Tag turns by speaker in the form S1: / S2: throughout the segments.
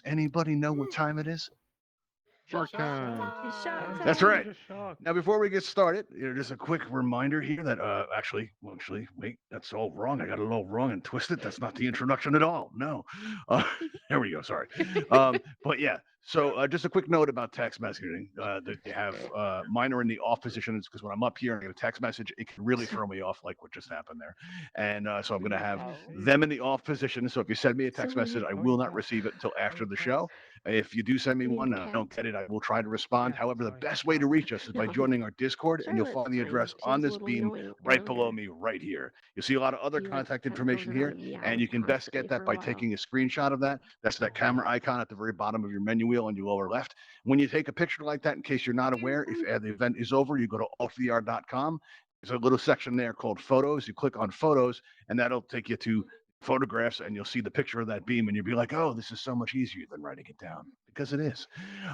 S1: Anybody know what time it is?
S2: Shark time.
S3: Shark
S1: That's
S3: time.
S1: right. Now, before we get started, just a quick reminder here that actually, wait, that's all wrong. I got it all wrong and twisted. That's not the introduction at all. No, uh, there we go. Sorry, but yeah. So just a quick note about text messaging that you have mine are in the off positions because when I'm up here and I get a text message, it can really throw me off, like what just happened there. And so I'm going to have them in the off position. So if you send me a text message, I will not receive it until after the show. If you do send me one and I don't get it, I will try to respond. However, the best way to reach us is by joining our Discord, and you'll find the address on this beam right below me, right here. You'll see a lot of other contact information here, and you can best get that by taking a screenshot of that. That's that camera icon at the very bottom of your menu wheel on your lower left. When you take a picture like that, in case you're not aware, if the event is over, you go to altvr.com. There's a little section there called photos. You click on photos, and that'll take you to photographs, and you'll see the picture of that beam, and you'll be like, oh, this is so much easier than writing it down, because it is.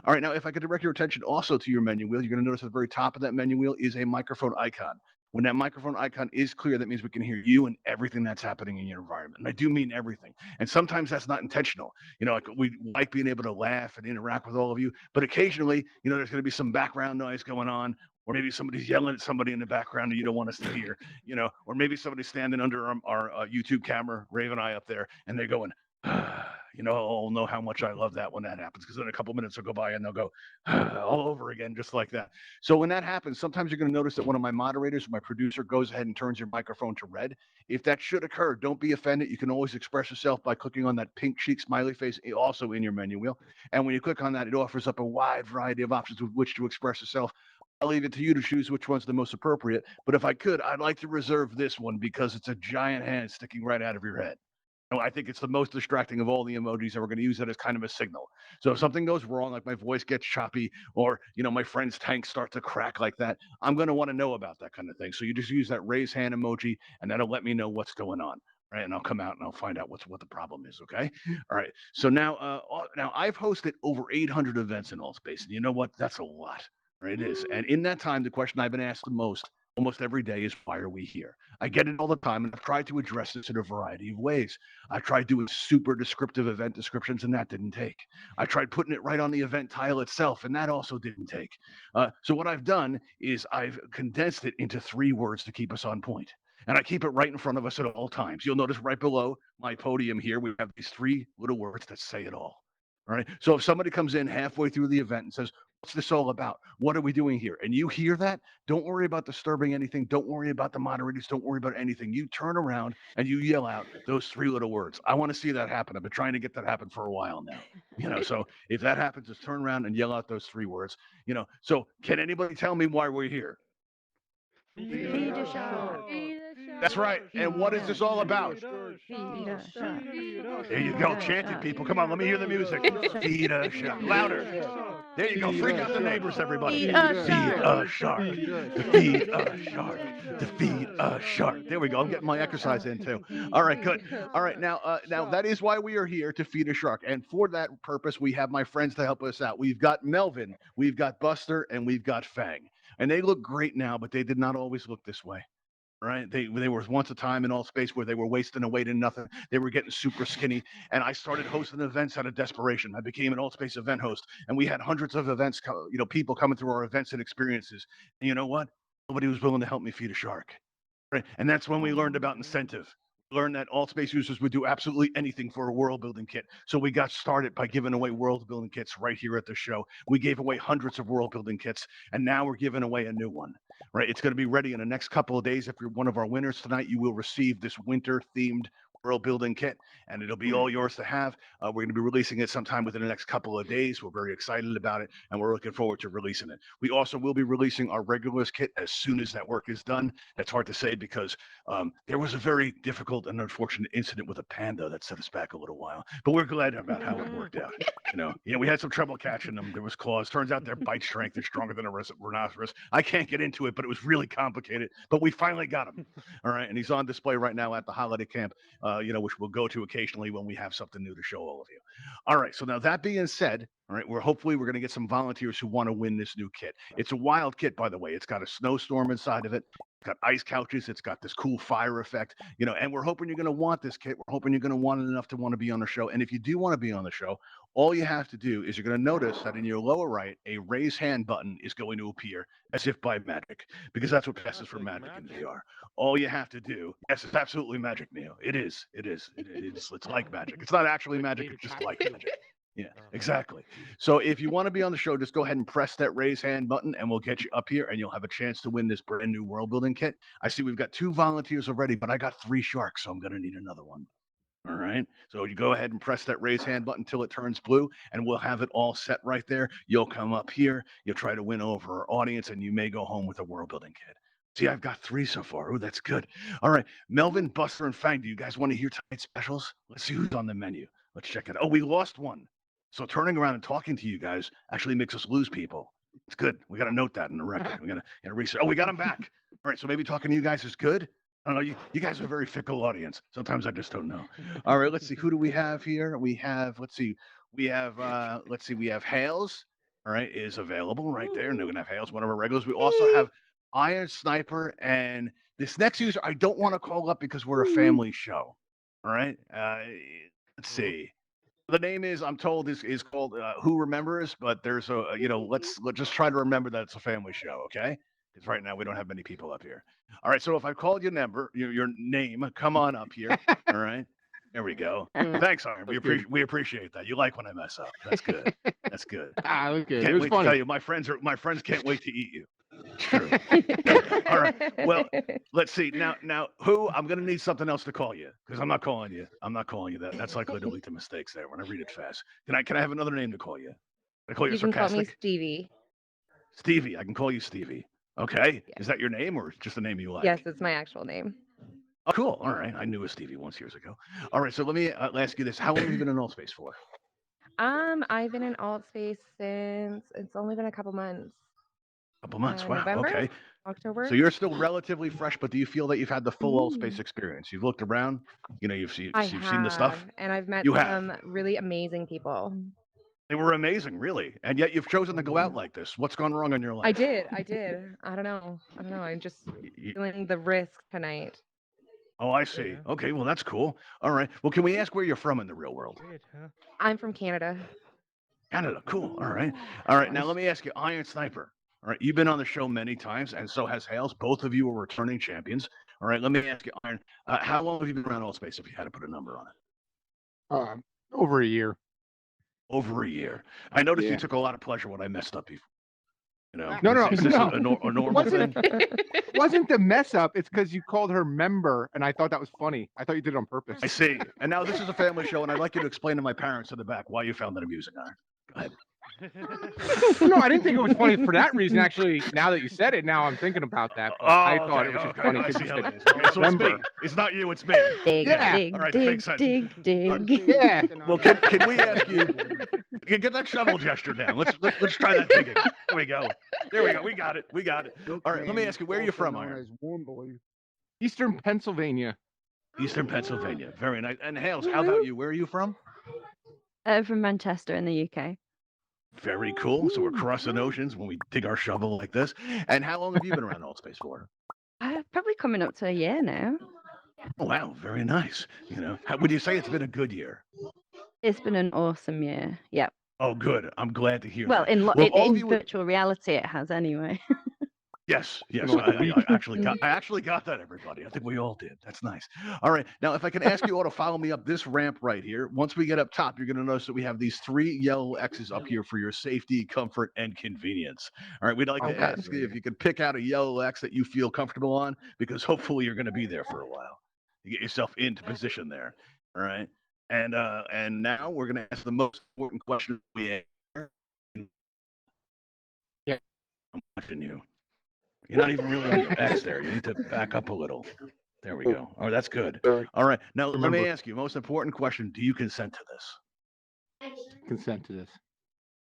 S1: All right, now if I could direct your attention also to your menu wheel, you're going to notice at the very top of that menu wheel is a microphone icon. When that microphone icon is clear, that means we can hear you and everything that's happening in your environment. And I do mean everything. And sometimes that's not intentional. Like we like being able to laugh and interact with all of you, but occasionally, there's going to be some background noise going on, or maybe somebody's yelling at somebody in the background that you don't want us to hear, or maybe somebody's standing under our YouTube camera, Raven Eye up there, and they're going, I'll know how much I love that when that happens, because then a couple minutes will go by and they'll go all over again, just like that. So when that happens, sometimes you're going to notice that one of my moderators, my producer, goes ahead and turns your microphone to red. If that should occur, don't be offended. You can always express yourself by clicking on that pink cheek smiley face, also in your menu wheel. And when you click on that, it offers up a wide variety of options with which to express yourself. I'll leave it to you to choose which one's the most appropriate. But if I could, I'd like to reserve this one because it's a giant hand sticking right out of your head. I think it's the most distracting of all the emojis, and we're going to use it as kind of a signal. So if something goes wrong, like my voice gets choppy, or my friend's tanks start to crack like that, I'm going to want to know about that kind of thing. So you just use that raise hand emoji, and that'll let me know what's going on. Right, and I'll come out and I'll find out what the problem is. Okay, all right. So now I've hosted over 800 events in Altspace, and you know what? That's a lot. Right, it is. And in that time, the question I've been asked the most almost every day is, why are we here? I get it all the time, and I've tried to address this in a variety of ways. I tried doing super descriptive event descriptions, and that didn't take. I tried putting it right on the event tile itself, and that also didn't take. So what I've done is I've condensed it into 3 words to keep us on point. And I keep it right in front of us at all times. You'll notice right below my podium here, we have these 3 little words that say it all. All right. So if somebody comes in halfway through the event and says, what's this all about? What are we doing here? And you hear that, don't worry about disturbing anything. Don't worry about the moderators. Don't worry about anything. You turn around and you yell out those 3 little words. I want to see that happen. I've been trying to get that happen for a while now. So if that happens, just turn around and yell out those 3 words. So can anybody tell me why we're here?
S3: Feed a shark.
S1: That's right. And what is this all about?
S3: Feed a shark.
S1: There you go. Chant it, people. Come on, let me hear the music. Feed a shark. Louder. There you go. Freak out the neighbors, everybody.
S3: Feed a
S1: Feed a shark. To feed a shark. To feed a shark. There we go. I'm getting my exercise in too. All right, good. All right, now that is why we are here, to feed a shark. And for that purpose, we have my friends to help us out. We've got Melvin, we've got Buster, and we've got Fang. And they look great now, but they did not always look this way. Right? They were once a time in Altspace where they were wasting away to nothing. They were getting super skinny, and I started hosting events out of desperation. I became an Altspace event host, and we had hundreds of events, people coming through our events and experiences. And you know what? Nobody was willing to help me feed a shark. Right? And that's when we learned about incentive. Learned that Altspace users would do absolutely anything for a world building kit. So we got started by giving away world building kits right here at the show. We gave away hundreds of world building kits, and now we're giving away a new one. Right? It's going to be ready in the next couple of days. If you're one of our winners tonight, you will receive this winter themed world building kit, and it'll be all yours to have. We're going to be releasing it sometime within the next couple of days. We're very excited about it, and we're looking forward to releasing it. We also will be releasing our regulars kit as soon as that work is done. That's hard to say because there was a very difficult and unfortunate incident with a panda that set us back a little while, but we're glad about how it worked out. We had some trouble catching them. There was claws. Turns out their bite strength is stronger than a rhinoceros. I can't get into it, but it was really complicated. But we finally got him. All right, and he's on display right now at the holiday camp. Which we'll go to occasionally when we have something new to show all of you. All right, so now that being said, all right, we're going to get some volunteers who want to win this new kit. It's a wild kit, by the way. It's got a snowstorm inside of it. got ice couches. It's got this cool fire effect, and we're hoping you're going to want this kit. We're hoping you're going to want it enough to want to be on the show. And if you do want to be on the show, all you have to do is you're going to notice that in your lower right, a raise hand button is going to appear as if by magic, because that's what passes for magic in VR. All you have to do, yes, it's absolutely magic, Neo. It is. It's like magic. It's not actually magic. It's just like magic. Yeah, exactly. So if you want to be on the show, just go ahead and press that raise hand button and we'll get you up here and you'll have a chance to win this brand new world building kit. I see we've got 2 volunteers already, but I got 3 sharks, so I'm going to need another one. All right. So you go ahead and press that raise hand button until it turns blue and we'll have it all set right there. You'll come up here. You'll try to win over our audience and you may go home with a world building kit. See, I've got 3 so far. Oh, that's good. All right. Melvin, Buster, and Fang, do you guys want to hear tonight's specials? Let's see who's on the menu. Let's check it out. Oh, we lost one. So turning around and talking to you guys actually makes us lose people. It's good. We got to note that in the record. We got to research. Oh, we got them back. All right. So maybe talking to you guys is good. I don't know. You guys are a very fickle audience. Sometimes I just don't know. All right. Let's see. Who do we have here? We have, we have Hales. All right. Is available right there. And we're going to have Hales, one of our regulars. We also have Iron Sniper. And this next user, I don't want to call up because we're a family show. All right. Let's see. The name is, I'm told, is called Who Remembers, but there's let's just try to remember that it's a family show, okay? Because right now we don't have many people up here. All right, so if I called your name, come on up here. All right, there we go. Thanks, Iron. We appreciate that. You like when I mess up. That's good. That's good.
S2: Okay.
S1: Can't
S2: It was
S1: wait
S2: funny.
S1: to tell you, my friends can't wait to eat you. True. All right. Well, let's see. Now, who? I'm gonna need something else to call you because I'm not calling you. That. That's likely to lead to mistakes there when I read it fast. Can I have another name to call you? Can I call you
S3: You can call me
S1: sarcastic?
S3: Stevie.
S1: Stevie. I can call you Stevie. Okay.
S3: Yeah.
S1: Is that your name or just a name you like?
S3: Yes, it's my actual name.
S1: Oh, cool. All right. I knew a Stevie once years ago. All right. So let me ask you this: how long have you been in Altspace for?
S3: I've been in Altspace since it's only been a couple months.
S1: Couple months. Wow.
S3: November?
S1: Okay.
S3: October.
S1: So you're still relatively fresh, but do you feel that you've had the full
S3: Mhm.
S1: Altspace experience? You've looked around. You've seen the stuff.
S3: And I've met
S1: You have.
S3: some really amazing people.
S1: They were amazing, really. And yet you've chosen to go out like this. What's gone wrong in your life?
S3: I did. I don't know. I'm just feeling the risk tonight.
S1: Oh, I see. Okay, well, that's cool. All right. Well, can we ask where you're from in the real world?
S3: I'm from Canada.
S1: Canada. Cool. All right. All right. Now, let me ask you, Iron Sniper. All right. You've been on the show many times, and so has Hales. Both of you are returning champions. All right. Let me ask you, Iron, how long have you been around Altspace if you had to put a number on it?
S2: Over a year.
S1: Over a year. I noticed
S2: Yeah.
S1: you took a lot of pleasure when I messed up before.
S2: No,
S1: Is this
S2: no.
S1: a normal thing?
S2: It wasn't the mess up. It's because you called her member, and I thought that was funny. I thought you did it on purpose.
S1: I see. And now this is a family show, and I'd like you to explain to my parents in the back why you found that amusing, Iron. Go ahead.
S2: No, I didn't think it was funny for that reason. Actually, now that you said it, now I'm thinking about that. But I thought it was just funny
S1: I
S2: because
S1: see
S2: you
S1: how
S2: said
S1: it is. Okay, so it's me.
S2: member.
S1: It's not you, it's me.
S3: Dig,
S2: Yeah.
S3: dig,
S1: All right, that
S3: dig,
S1: makes sense.
S3: dig.
S2: Yeah.
S1: Well, can we ask you? Get that shovel gesture down. Let's try that digging. There we go. We got it. All right. Let me ask you, where are you from, Iron?
S2: Eastern Pennsylvania.
S1: Eastern Pennsylvania. Very nice. And Hales, how about you? Where are you from?
S4: From Manchester in the UK.
S1: Very cool. So we're crossing oceans when we dig our shovel like this. And how long have you been around Altspace for?
S4: Probably coming up to a year now.
S1: Oh, wow. Very nice. How would you say it's been a good year?
S4: It's been an awesome year. Yep.
S1: Oh, good. I'm glad to hear
S4: Well,
S1: that.
S4: in
S1: all of
S4: in
S1: you would-
S4: virtual reality, it has anyway.
S1: Yes.
S2: Like a week.
S1: I actually got that, everybody. I think we all did. That's nice. All right. Now, if I can ask you all to follow me up this ramp right here. Once we get up top, you're going to notice that we have these 3 yellow X's up here for your safety, comfort, and convenience. All right. We'd like to ask you if you could pick out a yellow X that you feel comfortable on, because hopefully you're going to be there for a while. You get yourself into position there. All right. And now we're going to ask the most important question we have.
S2: Yeah.
S1: I'm watching you. You're not even really on your X there. You need to back up a little. There we go. Oh, that's good. All right. Now, let me ask you, most important question. Do you consent to this?
S2: Consent to this.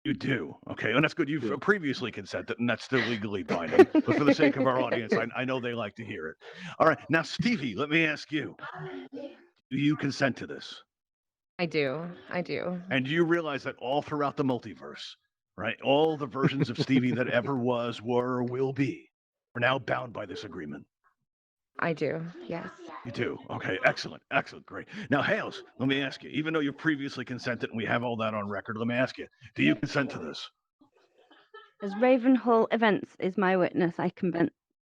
S1: You do. Okay. And that's good. You've previously consented, and that's still legally binding. But for the sake of our audience, I know they like to hear it. All right. Now, Stevie, let me ask you. Do you consent to this?
S3: I do.
S1: And do you realize that all throughout the multiverse, right, all the versions of Stevie that ever was, were, or will be, are now bound by this agreement?
S3: I do. Yes.
S1: You do. Okay, excellent, excellent, great. Now, Hales, let me ask you. Even though you've previously consented and we have all that on record, let me ask you: do you consent to this?
S4: As Ravenhall Events is my witness, I can vent.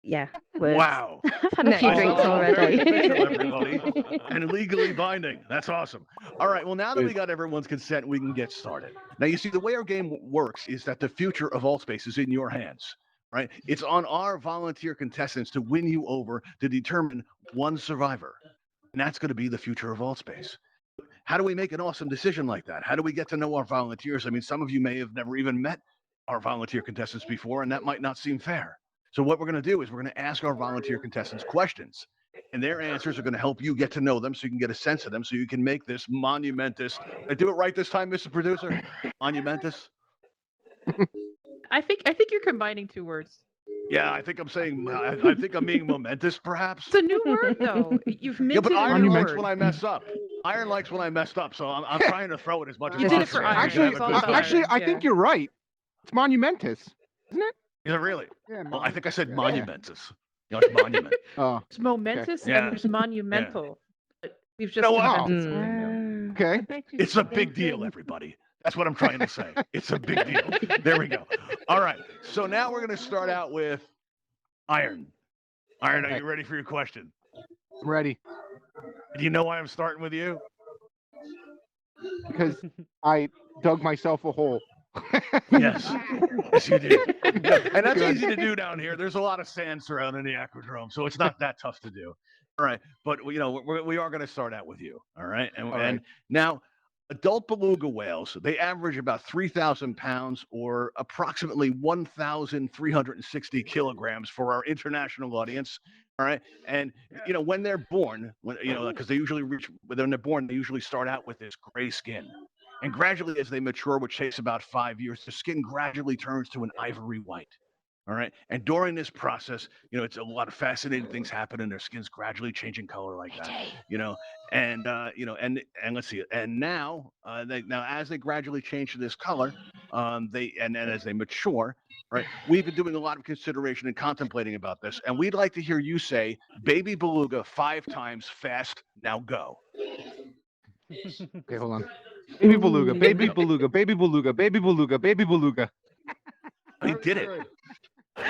S4: Yeah, words.
S1: Wow.
S4: I've had a few
S3: Nice.
S4: drinks
S1: Oh, very
S4: already.
S1: official, everybody, and legally binding. That's awesome. All right. Well, now that we got everyone's consent, we can get started. Now, you see, the way our game works is that the future of Altspace is in your hands. Right? It's on our volunteer contestants to win you over to determine one survivor, and that's going to be the future of Altspace. How do we make an awesome decision like that? How do we get to know our volunteers? I mean, some of you may have never even met our volunteer contestants before, and that might not seem fair. So what we're going to do is we're going to ask our volunteer contestants questions, and their answers are going to help you get to know them so you can get a sense of them so you can make this monumentous. Did I do it right this time, Mr. Producer? Monumentous?
S5: I think you're combining two words.
S1: Yeah, I think I'm saying, I think I'm being momentous, perhaps.
S5: It's a new word, though. You've
S1: Yeah,
S5: minted
S1: but
S5: a
S1: Iron
S5: new
S1: likes
S5: word.
S1: when I mess up. Iron likes when I messed up, so I'm trying to throw it as much as
S5: You
S1: possible.
S5: did it for Iron.
S2: Actually,
S5: It's all about
S2: actually,
S5: Iron,
S2: I think you're right. It's monumentous, isn't it?
S1: Is it really?
S2: Yeah.
S1: Well, I think I said
S2: Yeah.
S1: monumentous. You know, it's monument.
S2: Oh,
S5: It's momentous
S1: Yeah.
S5: and there's monumental. But we've just
S1: know what?
S5: invented something new.
S2: okay.
S1: It's a big deal, everybody. That's what I'm trying to say. It's a big deal. There we go. All right. So now we're going to start out with Iron. Iron, are you ready for your question?
S2: I'm ready
S1: Do you know why I'm starting with you?
S2: because I dug myself a hole.
S1: Yes. Yes, you did. And that's
S2: Good.
S1: easy to do down here. There's a lot of sand surrounding the aquadrome, so it's not that tough to do. All right. But, you know, we are going to start out with you. All right. And,
S2: All right.
S1: and now, adult beluga whales, they average about 3,000 pounds or approximately 1,360 kilograms for our international audience. All right. And, you know, when they're born, because they usually when they're born, they usually start out with this gray skin. And gradually, as they mature, which takes about 5 years, the skin gradually turns to an ivory white. All right. And during this process, you know, it's a lot of fascinating things happen and their skin's gradually changing color like that, you know, and, and let's see. And now, now as they gradually change to this color, and as they mature, right, we've been doing a lot of consideration and contemplating about this. And we'd like to hear you say, baby beluga 5 times fast. Now go.
S2: Okay, hold on. Baby beluga, baby beluga, baby beluga, baby beluga, baby beluga.
S1: He did it.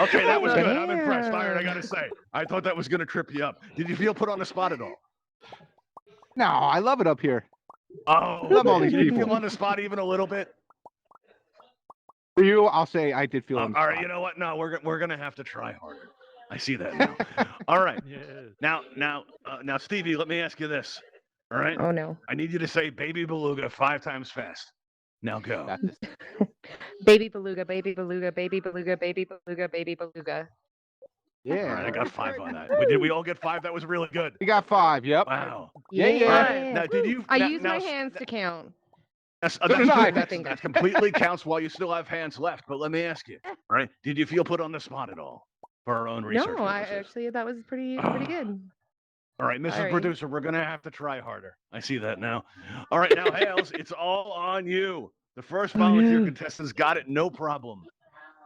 S1: Okay, that was good. I'm impressed,
S3: Damn.
S1: Iron. I gotta say, I thought that was gonna trip you up. Did you feel put on the spot at all?
S2: No, I love it up here.
S1: Oh,
S2: Love all these
S1: you didn't
S2: people.
S1: feel on the spot even a little bit.
S2: For you, I'll say I did feel.
S1: All
S2: on the
S1: right,
S2: spot.
S1: you know what? No, we're gonna have to try harder. I see that now. All right, now, Stevie, let me ask you this. All right,
S3: Oh no.
S1: I need you to say "baby beluga" 5 times fast. Now go.
S2: Got this.
S3: Baby beluga, baby beluga, baby beluga, baby beluga, baby beluga.
S1: All
S2: Yeah.
S1: right, I got 5 on that. Did we all get 5? That was really good.
S2: We got 5. Yep.
S1: Wow.
S2: Yeah,
S1: All
S2: yeah.
S1: right, now did you?
S3: I
S1: now,
S3: use
S1: now,
S3: my hands to count.
S1: That's,
S2: So did I.
S1: that completely counts while you still have hands left. But let me ask you, all right? Did you feel put on the spot at all for our own research
S3: No, I
S1: purposes?
S3: actually that was pretty good.
S1: All right, Mrs.
S3: Sorry.
S1: Producer, we're gonna have to try harder. I see that now. All right, now Hales, it's all on you. The first volunteer contestant's got it, no problem.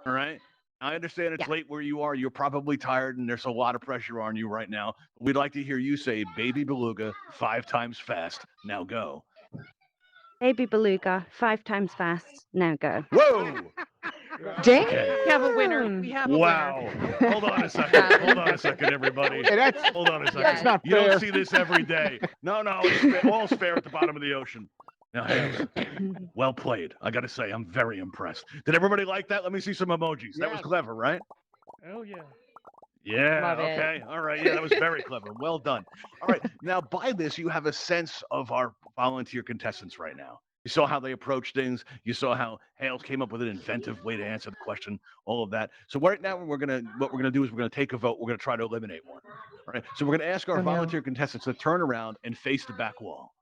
S1: All right. I understand it's late where you are. You're probably tired, and there's a lot of pressure on you right now. We'd like to hear you say "baby beluga" 5 times fast. Now go.
S4: Baby beluga, 5 times fast. Now go.
S1: Whoa!
S3: Damn.
S1: Okay.
S5: We have a winner. We have a
S1: Wow.
S5: winner.
S1: Hold on a second. Hold on a second, everybody.
S2: Hey, that's
S1: Hold on a second.
S2: that's not
S1: You
S2: fair.
S1: don't see this every day. No, it's all spare at the bottom of the ocean. Now, Hales, well played. I got to say, I'm very impressed. Did everybody like that? Let me see some emojis. That was
S2: Yes.
S1: clever, right?
S6: Oh yeah.
S1: Yeah.
S3: Love it.
S1: Okay. All right. Yeah, that was very clever. Well done. All right. Now, by this, you have a sense of our volunteer contestants right now. You saw how they approach things. You saw how Hales came up with an inventive way to answer the question. All of that. So right now, what we're gonna do is we're gonna take a vote. We're gonna try to eliminate one. All right. So we're gonna ask our
S3: Oh, no.
S1: volunteer contestants to turn around and face the back wall.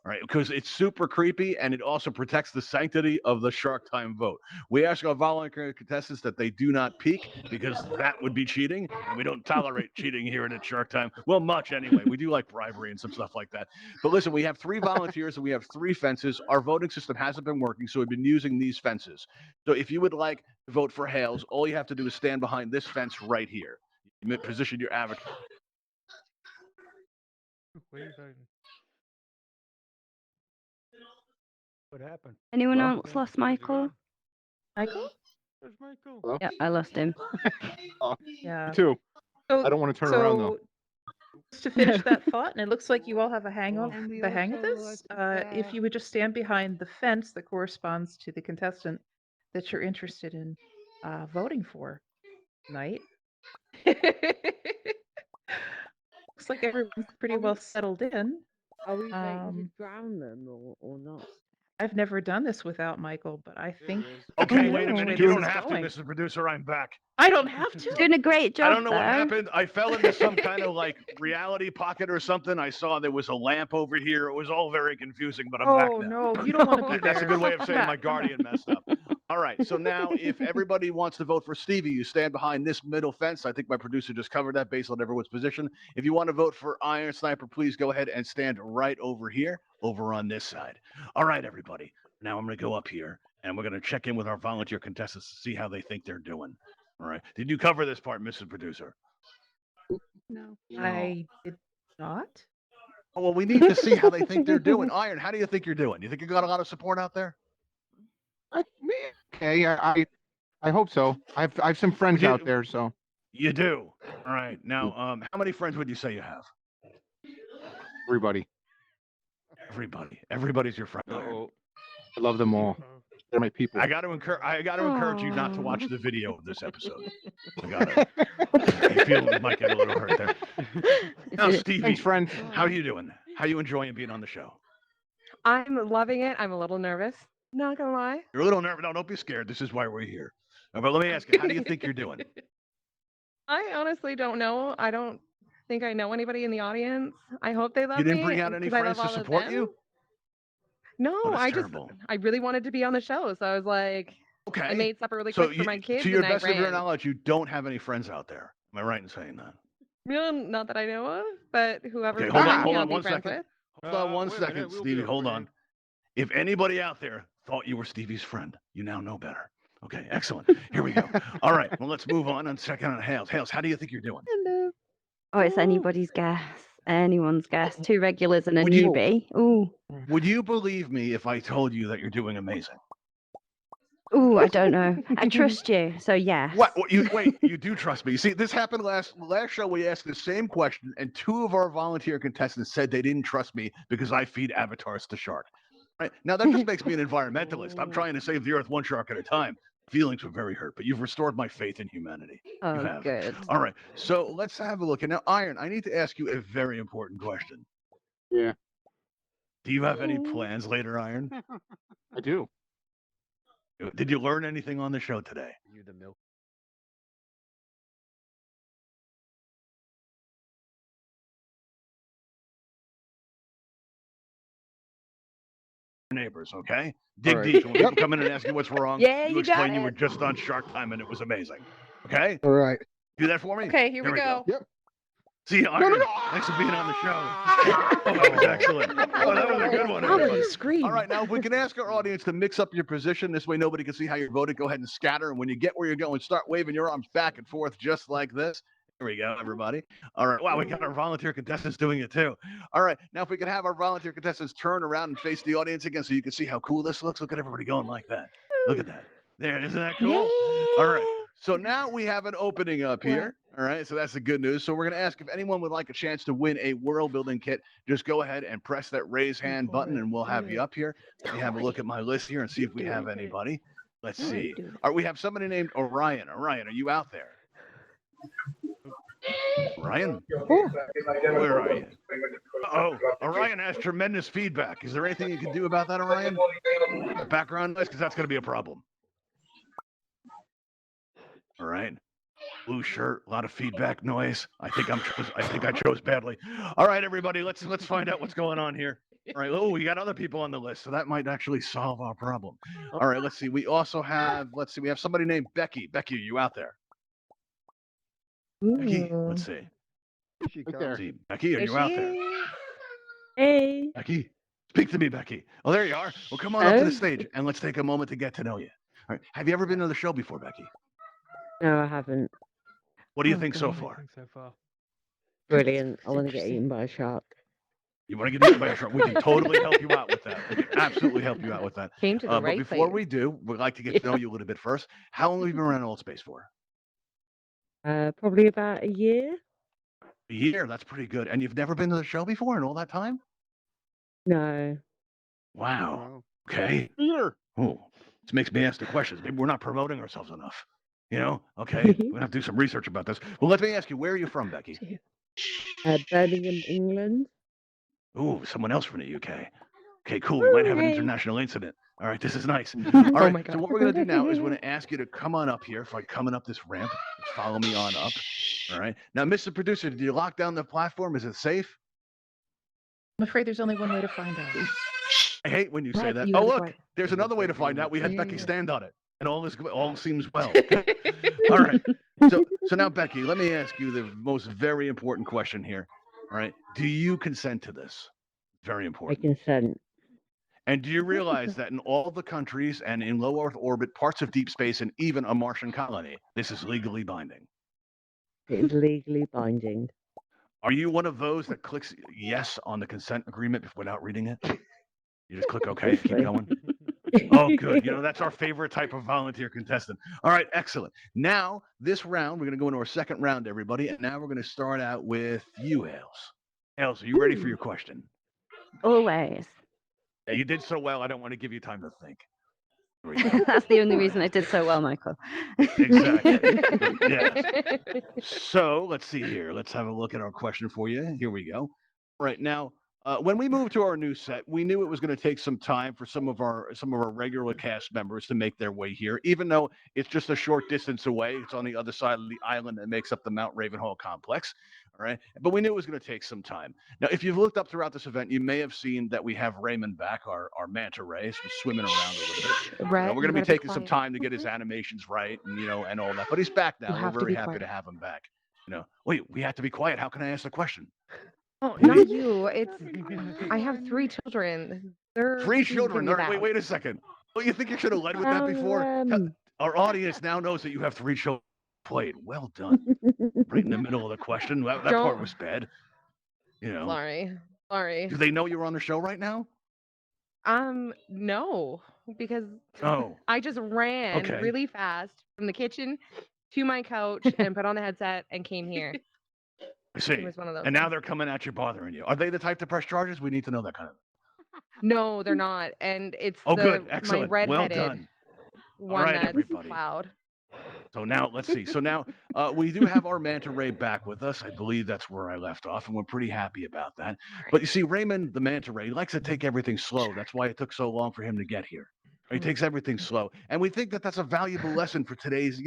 S1: All right, because it's super creepy and it also protects the sanctity of the Shark Time vote. We ask our volunteer contestants that they do not peek because that would be cheating, and we don't tolerate cheating here at Shark Time. Well, much anyway. We do like bribery and some stuff like that. But listen, we have 3 volunteers and we have 3 fences. Our voting system hasn't been working, so we've been using these fences. So if you would like to vote for Hales, all you have to do is stand behind this fence right here. You position your avatar.
S2: What are you hiding? What happened?
S4: Anyone
S2: Hello?
S4: else lost
S2: Where's he
S4: Michael?
S2: gone?
S5: Michael?
S2: Where's Michael?
S6: Hello?
S4: Yeah, I lost him.
S5: Yeah.
S6: Me too.
S5: So,
S6: I don't want to turn around though.
S5: just to finish that thought, and it looks like you all have a hang of
S3: And we
S5: the hang of
S3: also
S5: this.
S3: like to
S5: If you would just stand behind the fence that corresponds to the contestant that you're interested in voting for tonight. Looks like everyone's pretty well settled in.
S4: Are we ready to
S5: Um,
S4: drown them or not?
S5: I've never done this without Michael, but I think
S1: Okay,
S5: know
S1: wait a
S5: which
S1: minute.
S5: way
S1: You
S5: this
S1: don't
S5: is
S1: have to,
S5: going.
S1: Mrs. Producer. I'm back.
S5: I don't have to.
S4: Doing a great job.
S1: I don't know what
S4: though.
S1: happened. I fell into some kind of like reality pocket or something. I saw there was a lamp over here. It was all very confusing, but I'm back
S5: Oh
S1: now.
S5: no, you don't want to be there.
S1: That's a good way of saying my
S5: Come back.
S1: guardian messed up. All right. So now, if everybody wants to vote for Stevie, you stand behind this middle fence. I think my producer just covered that based on everyone's position. If you want to vote for Iron Sniper, please go ahead and stand right over here, over on this side. All right, everybody. Now I'm going to go up here and we're going to check in with our volunteer contestants to see how they think they're doing. All right. Did you cover this part, Mrs. Producer?
S5: No, I did not.
S1: Oh, well, we need to see how they think they're doing. Iron, how do you think you're doing? You think you got a lot of support out there?
S6: Okay, I hope so. I have some friends
S1: You-
S6: out there, so
S1: You do. All right. Now, how many friends would you say you have?
S6: everybody.
S1: Everybody. Everybody's your friend. Iron.
S2: Uh-oh.
S6: I love them all. They're my people.
S1: I got to encourage you not to watch the video of this episode. I feel you might get a little hurt there. Now, Stevie,
S6: Thanks, friends.
S1: how are you doing? How are you enjoying being on the show?
S3: I'm loving it. I'm a little nervous. Not gonna lie.
S1: You're a little nervous. No, don't be scared. This is why we're here. But let me ask you, how do you think you're doing?
S3: I honestly don't know. I don't think I know anybody in the audience. I hope they love
S1: You
S3: me.
S1: didn't bring out any
S3: 'cause I
S1: friends
S3: love
S1: to
S3: all of
S1: support
S3: them.
S1: you?
S3: No,
S1: Oh, that's
S3: I
S1: terrible.
S3: I really wanted to be on the show, so I was like, I
S1: Okay.
S3: made supper really
S1: So,
S3: quick for my kids.
S1: to your
S3: and I
S1: best of your
S3: ran.
S1: knowledge, you don't have any friends out there. Am I right in saying that?
S3: Well, not that I know of, but whoever.
S1: Okay,
S3: hold
S1: on,
S3: me,
S1: hold
S3: I'll
S1: on
S3: be
S1: one
S3: friends
S1: second.
S3: with.
S1: Hold on one
S2: Wait a
S1: second,
S2: minute, we'll
S1: Stevie.
S2: get
S1: Hold
S2: over
S1: on.
S2: here.
S1: If anybody out there thought you were Stevie's friend, you now know better. Okay, excellent. Here we go. All right, well, let's move on and check in on Hales. Hales, how do you think you're doing?
S3: Hello.
S4: Oh, it's anybody's guess. Anyone's guess. 2 regulars and a
S1: Would you-
S4: newbie. Ooh.
S1: Would you believe me if I told you that you're doing amazing?
S4: Ooh, I don't know. I trust you, so yeah.
S1: What? You do trust me. You see, this happened last show. We asked the same question, and 2 of our volunteer contestants said they didn't trust me because I feed avatars to shark. Right now, that just makes me an environmentalist. I'm trying to save the earth one shark at a time. Feelings were very hurt, but you've restored my faith in humanity.
S4: Oh,
S1: have.
S4: good.
S1: All right, so let's have a look. And now, Iron, I need to ask you a very important question.
S6: Yeah,
S1: Do you have any plans later, Iron?
S6: I do.
S1: Did you learn anything on the show today?
S2: You the milk.
S1: Neighbors, okay? Dig
S6: All right.
S1: deep. When people come in and ask you what's wrong,
S3: Yeah,
S1: you
S3: you got
S1: explain you were
S3: it.
S1: just on Shark Time and it was amazing. Okay?
S6: All right.
S1: Do that for me?
S3: Okay, here we go.
S1: See you, Iron. Thanks for being on the show. Oh, that was excellent. Oh, that was a good one.
S5: How would
S1: everybody.
S5: you scream?
S1: All right, now if we can ask our audience to mix up your position, this way nobody can see how you're voting. Go ahead and scatter, and when you get where you're going, start waving your arms back and forth just like this. There we go, everybody. All right, wow, we got our volunteer contestants doing it too. All right, now if we could have our volunteer contestants turn around and face the audience again so you can see how cool this looks. Look at everybody going like that. Look at that. There, isn't that cool? All right, so now we have an opening up here. All right, so that's the good news. So we're going to ask if anyone would like a chance to win a world building kit. Just go ahead and press that raise hand button and we'll have you up here. Let me have a look at my list here and see if we have anybody. Let's see. All right, we have somebody named Orion. Orion, are you out there? Orion? Where are you? Oh, Orion has tremendous feedback. Is there anything you can do about that, Orion? Background noise, because that's going to be a problem. All right. Blue shirt, a lot of feedback noise. I think I chose badly. All right, everybody, let's find out what's going on here. All right. Oh, we got other people on the list, so that might actually solve our problem. All right, let's see. We also have, we have somebody named Becky. Becky, are you out there? Becky, let's see.
S6: Right there.
S1: See, Becky, are you out there?
S4: Hey.
S1: Becky, speak to me, Becky. Oh, there you are. Well, come on up to the stage and let's take a moment to get to know you. All right. Have you ever been to the show before, Becky?
S4: No, I haven't.
S1: What do you think so far?
S2: So far.
S4: Brilliant. I want to get
S5: interesting.
S4: eaten by a shark.
S1: You want to get eaten by a shark? We can totally help you out with that. We can absolutely help you out with that.
S3: Came to the
S1: But
S3: right
S1: before
S3: place.
S1: we do, we'd like to get to know you a little bit first. How long have you been around Altspace for?
S7: Probably about a year.
S1: A year. That's pretty good. And you've never been to the show before in all that time?
S7: No.
S1: Wow. Okay.
S6: Peter.
S1: Oh, this makes me ask the questions. Maybe we're not promoting ourselves enough. Okay. We're gonna have to do some research about this. Well, let me ask you, where are you from, Becky?
S7: Birmingham, England.
S1: Ooh, someone else from the UK. Okay, cool. We might have an
S7: Yay.
S1: international incident. All right, this is nice. All
S3: Oh
S1: right,
S3: my
S1: so
S3: God.
S1: what we're gonna do now is we're gonna ask you to come on up here, coming up this ramp. Just follow me on up. All right. Now, Mr. Producer, did you lock down the platform? Is it safe?
S5: I'm afraid there's only one way to find out.
S1: I hate when you say
S5: Right,
S1: that.
S5: you
S1: Oh,
S5: gotta
S1: look,
S5: find-
S1: there's another way to find out. We had
S3: Yeah,
S1: Becky
S3: yeah.
S1: stand on it, and all seems well. Okay? All right. So now, Becky, let me ask you the most very important question here. All right. Do you consent to this? Very
S7: I
S1: important.
S7: consent.
S1: And do you realize that in all the countries and in low Earth orbit, parts of deep space, and even a Martian colony, this is legally binding?
S7: It is legally binding.
S1: Are you one of those that clicks yes on the consent agreement without reading it? You just click OK and keep
S7: Hopefully.
S1: going? Oh, good. That's our favorite type of volunteer contestant. All right, excellent. Now, this round, we're going to go into our second round, everybody. And now we're going to start out with you, Hales. Hales, are you ready for your question?
S4: Always.
S1: Yeah, you did so well, I don't want to give you time to think. Here we go.
S4: That's the only reason I did so well, Michael.
S1: Exactly. Yes. So let's see here. Let's have a look at our question for you. Here we go. Right now, when we moved to our new set, we knew it was going to take some time for some of our regular cast members to make their way here, even though it's just a short distance away. It's on the other side of the island that makes up the Mount Ravenhall complex. All right, but we knew it was going to take some time. Now, if you've looked up throughout this event, you may have seen that we have Raymond back, our manta ray, he's swimming around a little bit.
S3: Rhett,
S1: We're
S3: you
S1: going to be
S3: gotta
S1: taking some
S3: quiet.
S1: time to get his animations right, and and all that. But he's back now.
S3: You
S1: We're
S3: have to
S1: very
S3: be
S1: happy
S3: quiet.
S1: to have him back. Wait, we have to be quiet. How can I ask the question?
S3: Oh, not you. It's I have 3 children. They're
S1: 3
S3: being
S1: children.
S3: really
S1: All right,
S3: loud.
S1: wait a second. Well, you think you should have led with that before? Our audience now knows that you have 3 children played. Well done. Right in the middle of the question. That part
S3: Don't-
S1: was bad.
S3: Sorry.
S1: Do they know you're on the show right now?
S3: No, because
S1: Oh,
S3: I just ran
S1: Okay.
S3: really fast from the kitchen to my couch and put on the headset and came here.
S1: I
S3: It
S1: see.
S3: was one of those.
S1: And now
S3: things.
S1: they're coming at you, bothering you. Are they the type to press charges? We need to know that kind of.
S3: No, they're not. And it's
S1: Oh,
S3: the
S1: good.
S3: my
S1: Excellent. Well
S3: redheaded
S1: done.
S3: one
S1: right,
S3: that's
S1: everybody.
S3: loud.
S1: So now let's see. So now we do have our manta ray back with us. I believe that's where I left off, and we're pretty happy about that. But you see, Raymond the manta ray likes to take everything slow. That's why it took so long for him to get here. He takes everything slow, and we think that that's a valuable lesson for today's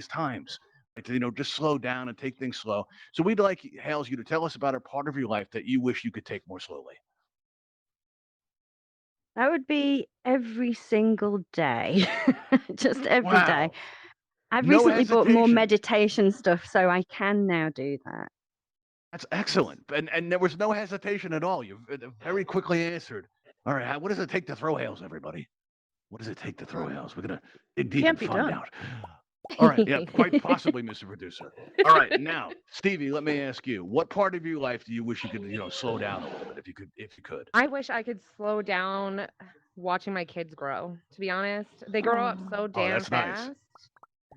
S1: times. Right? To, just slow down and take things slow. So we'd like Hales you to tell us about a part of your life that you wish you could take more slowly.
S4: That would be every single day. Just every day.
S1: Wow.
S4: I've
S1: No
S4: recently bought more
S1: hesitation.
S4: meditation stuff, so I can now do that.
S1: That's excellent. And there was no hesitation at all. You very quickly answered. All right, what does it take to throw Hales, everybody? What does it take to throw Hales? We're gonna dig deep
S5: Can't
S1: and
S5: be
S1: find
S5: done.
S1: out. All right, yeah, quite possibly, Mr. Producer. All right, now, Stevie, let me ask you: what part of your life do you wish you could, slow down a little bit, if you could?
S3: I wish I could slow down watching my kids grow, to be honest. They grow up so damn
S1: that's nice.
S3: fast.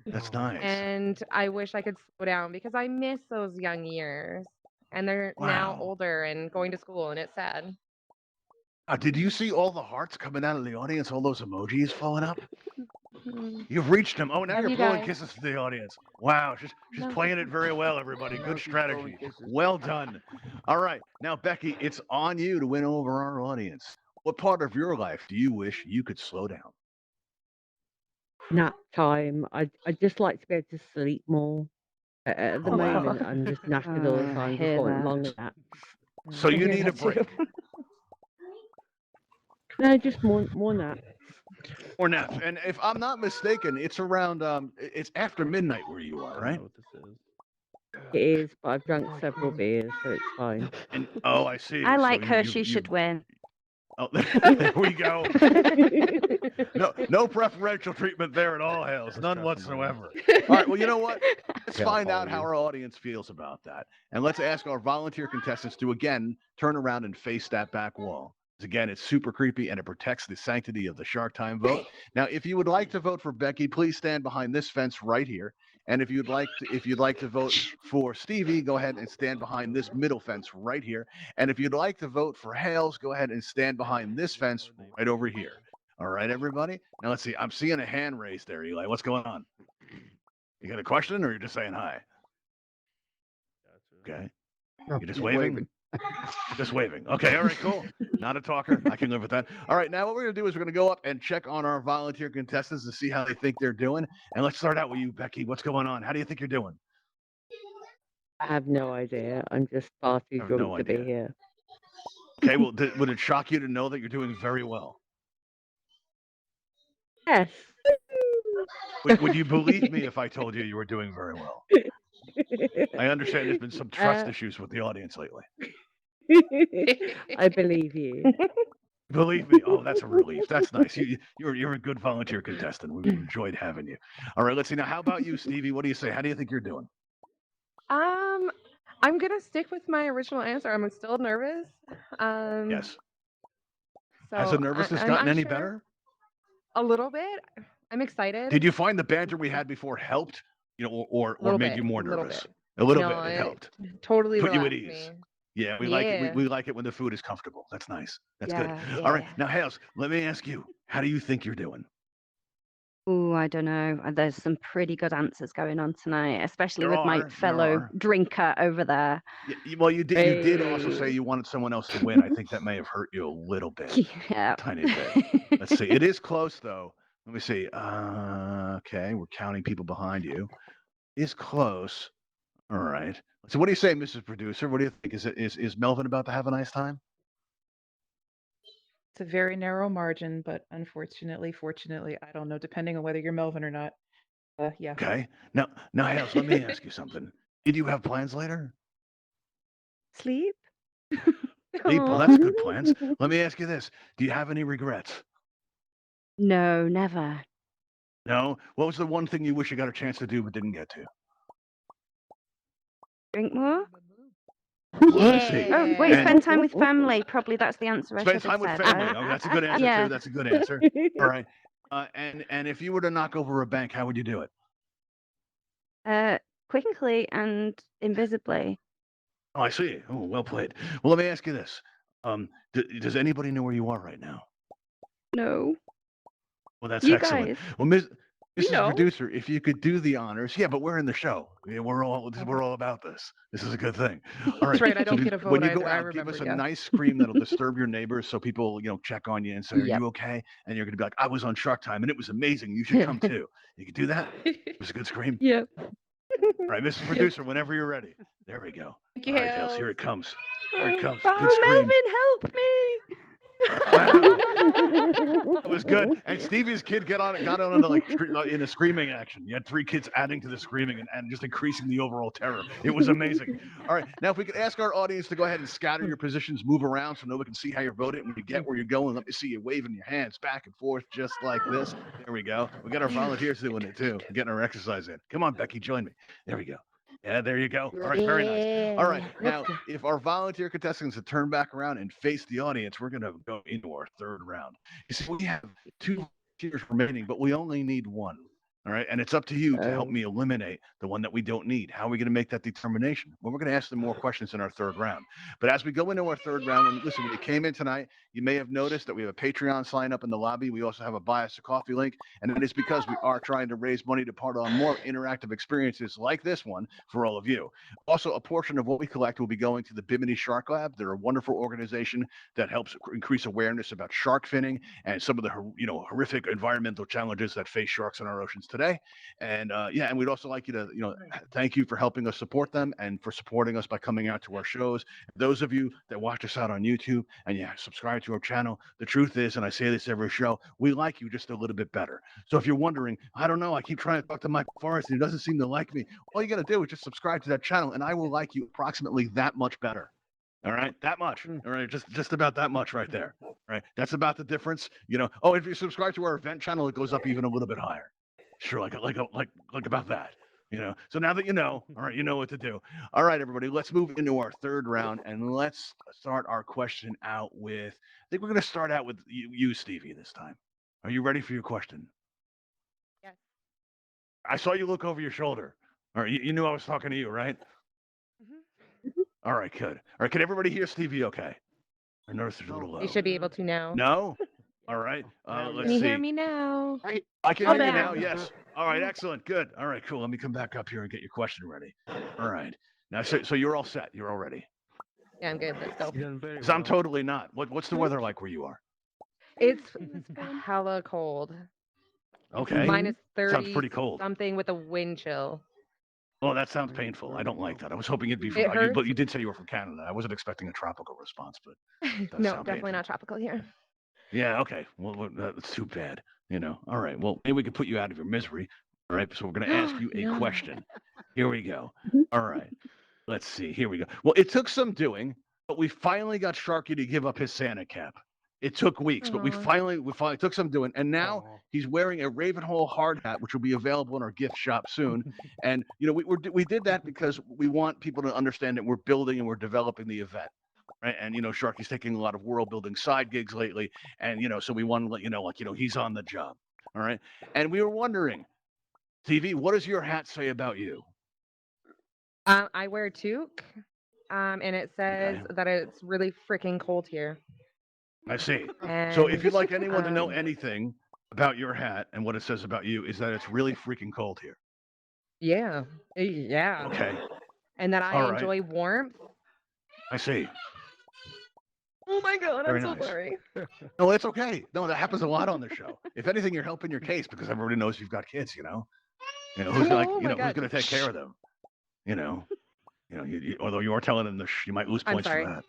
S1: That's nice.
S3: And I wish I could slow down because I miss those young years. And they're now
S1: Wow.
S3: older and going to school, and it's sad.
S1: Did you see all the hearts coming out of the audience? All those emojis flowing up. You've reached them. Oh, now
S3: Love
S1: you're
S3: you
S1: blowing
S3: guys.
S1: kisses to the audience. Wow, she's
S3: No.
S1: playing it very well, everybody.
S6: Now
S1: Good
S6: she's blowing
S1: strategy.
S6: kisses.
S1: Well done. All right, now Becky, it's on you to win over our audience. What part of your life do you wish you could slow down?
S7: Nap time. I just like to be able to sleep more. At the
S1: Oh, wow.
S7: moment, I'm just knackered all the
S4: I
S7: time.
S4: hear
S7: Just want
S4: that.
S7: longer naps.
S1: So
S3: I
S1: you
S3: hear
S1: need a
S3: that too.
S1: break
S7: No, just more naps.
S1: or nap. And if I'm not mistaken, it's around it's after midnight where you are, right?
S7: It is, but I've drunk several beers, so it's fine.
S1: And I see.
S4: I
S1: So
S4: like her.
S1: you-
S4: She
S1: you-
S4: should win.
S1: Oh, there we go. No preferential treatment there at all, Hales. None whatsoever. All right. Well, you know what? Let's
S6: Hell,
S1: find
S6: all
S1: out
S6: of
S1: how
S6: you.
S1: our audience feels about that. And let's ask our volunteer contestants to again turn around and face that back wall. Again, it's super creepy and it protects the sanctity of the Shark Time vote. Now, if you would like to vote for Becky, please stand behind this fence right here. And if you'd like to vote for Stevie, go ahead and stand behind this middle fence right here. And if you'd like to vote for Hales, go ahead and stand behind this fence right over here. All right, everybody. Now let's see. I'm seeing a hand raised there, Eli. What's going on? You got a question, or you're just saying hi? Okay.
S6: No,
S1: You're just
S6: he's
S1: waving? Just waving. Okay, all right, cool. Not a talker. I can live with that. All right, now what we're going to do is we're going to go up and check on our volunteer contestants to see how they think they're doing. And let's start out with you, Becky. What's going on? How do you think you're doing?
S7: I have no idea. I'm just far too
S1: have
S7: drunk
S1: no
S7: to be
S1: idea.
S7: here.
S1: Okay, well, would it shock you to know that you're doing very well?
S7: Yes.
S1: Would you believe me if I told you you were doing very well? I understand there's been some trust issues with the audience lately.
S7: I believe you.
S1: Believe me. Oh, that's a relief. That's nice. You're a good volunteer contestant. We've enjoyed having you. All right, let's see. Now, how about you, Stevie? What do you say? How do you think you're doing?
S3: I'm gonna stick with my original answer. I'm still nervous.
S1: Yes.
S3: So
S1: Has the nervousness
S3: I'm
S1: gotten any
S3: unsure.
S1: better?
S3: A little bit. I'm excited.
S1: Did you find the banter we had before helped? Or
S3: Little
S1: made
S3: bit,
S1: you more
S3: little
S1: nervous?
S3: bit.
S1: A little
S3: No,
S1: bit. It helped.
S3: Totally
S1: Put you at
S3: relaxed
S1: ease.
S3: me.
S1: Yeah, we like it.
S3: Yeah.
S1: We like it when the food is comfortable. That's nice. That's good.
S3: Yeah,
S1: All right.
S3: yeah.
S1: Now, Hales, let me ask you, how do you think you're doing?
S4: Oh, I don't know. There's some pretty good answers going on tonight, especially with my
S1: There
S4: fellow
S1: are.
S4: drinker over there.
S1: Well, you did also say
S7: Hey.
S1: you wanted someone else to win. I think that may have hurt you a little bit.
S4: Yeah.
S1: Tiny bit. Let's see. It is close though. Let me see. Okay, we're counting people behind you. It's close. All right. So what do you say, Mrs. Producer? What do you think? Is Melvin about to have a nice time?
S5: It's a very narrow margin, but unfortunately, fortunately, I don't know, depending on whether you're Melvin or not. Yeah.
S1: Okay. Now, Hales, let me ask you something. Did you have plans later?
S4: Sleep?
S1: Well, that's good plans. Let me ask you this. Do you have any regrets?
S4: No, never.
S1: No? What was the one thing you wish you got a chance to do but didn't get to?
S4: Drink more?
S1: I see.
S4: Oh, wait,
S1: And-
S4: spend time with family. Probably that's the answer I
S1: Spend
S4: should have
S1: time with
S4: said.
S1: family. Oh, that's a good answer
S4: Yeah.
S1: too. That's a good answer. All right. And if you were to knock over a bank, how would you do it?
S4: Quickly and invisibly.
S1: Oh, I see. Oh, well played. Well, let me ask you this. Does anybody know where you are right now?
S4: No.
S1: Well, that's
S4: You
S1: excellent.
S4: guys.
S1: Well, Mrs.
S3: know.
S1: Producer, if you could do the honors. Yeah, but we're in the show. Yeah, we're all about this. This is a good thing. All right.
S3: That's right. I don't
S1: so
S3: get a
S1: when
S3: vote
S1: you go
S3: either. I
S1: out, give
S3: remember.
S1: us a
S3: Yeah.
S1: nice scream that'll disturb your neighbors, so people, check on you and say, "Are
S4: Yep.
S1: you okay?" And you're gonna be like, "I was on Shark Time and it was amazing. You should come too." You can do that. It was a good scream.
S4: Yep.
S1: All right, Mrs. Producer, whenever you're ready. There we go.
S3: Thank you,
S1: All right, Hales,
S3: Hales.
S1: here it comes. Here it comes.
S4: Oh,
S1: Good scream.
S4: Melvin, help me!
S1: That was good. And Stevie's kid got on into in a screaming action. You had 3 kids adding to the screaming and just increasing the overall terror. It was amazing. All right. Now, if we could ask our audience to go ahead and scatter your positions, move around so nobody can see how you're voting. When you get where you're going, let me see you waving your hands back and forth just like this. There we go. We got our volunteers doing it too. We're getting our exercise in. Come on, Becky, join me. There we go. Yeah, there you go. All right, very nice. All right, now if our volunteer contestants would turn back around and face the audience, we're going to go into our third round. You see, we have 2 volunteers remaining, but we only need 1. All right, and it's up to you to help me eliminate the one that we don't need. How are we going to make that determination? Well, we're going to ask them more questions in our third round. But as we go into our third round, when you came in tonight, you may have noticed that we have a Patreon sign up in the lobby. We also have a Buy Us a Coffee link, and it is because we are trying to raise money to part on more interactive experiences like this one for all of you. Also, a portion of what we collect will be going to the Bimini Shark Lab. They're a wonderful organization that helps increase awareness about shark finning and some of the horrific environmental challenges that face sharks in our oceans today. And and we'd also like you to thank you for helping us support them and for supporting us by coming out to our shows. Those of you that watch us out on YouTube and subscribe to our channel, the truth is, and I say this every show, we like you just a little bit better. So if you're wondering, I don't know, I keep trying to talk to Mike Forrest and he doesn't seem to like me, all you got to do is just subscribe to that channel and I will like you approximately that much better. All right, that much. All right, just about that much right there. Right. That's about the difference. Oh, if you subscribe to our event channel, it goes up even a little bit higher. Sure, like about that. So now that you know, all right, you know what to do. All right, everybody, let's move into our third round, and let's start our question out with. I think we're going to start out with you, Stevie, this time. Are you ready for your question?
S3: Yes.
S1: I saw you look over your shoulder. All right, you knew I was talking to you, right?
S3: Mm-hmm.
S1: All right, good. All right, can everybody hear Stevie? Okay. I noticed there's a little low.
S3: You should be able to now.
S1: No. All right. Let's
S3: Can you
S1: see.
S3: hear me now?
S1: I can
S5: Oh,
S1: hear you
S5: there.
S1: now. Yes. All right. Excellent. Good. All right. Cool. Let me come back up here and get your question ready. All right. Now, so you're all set. You're all ready.
S3: Yeah, I'm good. Let's go.
S1: Because I'm totally not. What's the weather like where you are?
S3: It's hella cold.
S1: Okay.
S3: Minus 30
S1: Sounds pretty cold.
S3: something with a wind chill.
S1: Oh, that sounds painful. I don't like that. I was hoping it'd be
S3: It hurts.
S1: but you did say you were from Canada. I wasn't expecting a tropical response, but
S3: No,
S1: sound
S3: definitely
S1: painful.
S3: not tropical here.
S1: Yeah. Okay. Well, that's too bad. All right. Well, maybe we can put you out of your misery. All right. So we're going to ask you a
S3: No.
S1: question. Here we go. All right. Let's see. Here we go. Well, it took some doing, but we finally got Sharky to give up his Santa cap. It took weeks, but we
S3: Aw.
S1: finally took some doing, and now he's wearing a Ravenhall hard hat, which will be available in our gift shop soon. And we did that because we want people to understand that we're building and we're developing the event, right? And Sharky's taking a lot of world building side gigs lately, and so we want to let you know, he's on the job, all right? And we were wondering, TV, what does your hat say about you?
S3: I wear a toque, and it says that it's really freaking cold here.
S1: I see.
S3: And,
S1: So if you'd like anyone to know
S3: um,
S1: anything about your hat and what it says about you, is that it's really freaking cold here.
S3: yeah, yeah.
S1: Okay,
S3: And that I
S1: All right.
S3: enjoy warmth.
S1: I see.
S3: Oh my god,
S1: Very
S3: I'm so
S1: nice.
S3: sorry.
S1: No, it's okay. No, that happens a lot on the show. If anything, you're helping your case because everybody knows you've got kids. Who's
S3: Oh my
S1: who's
S3: God.
S1: going to take care of them? Although you are telling them you might lose
S3: I'm
S1: points
S3: sorry.
S1: for that.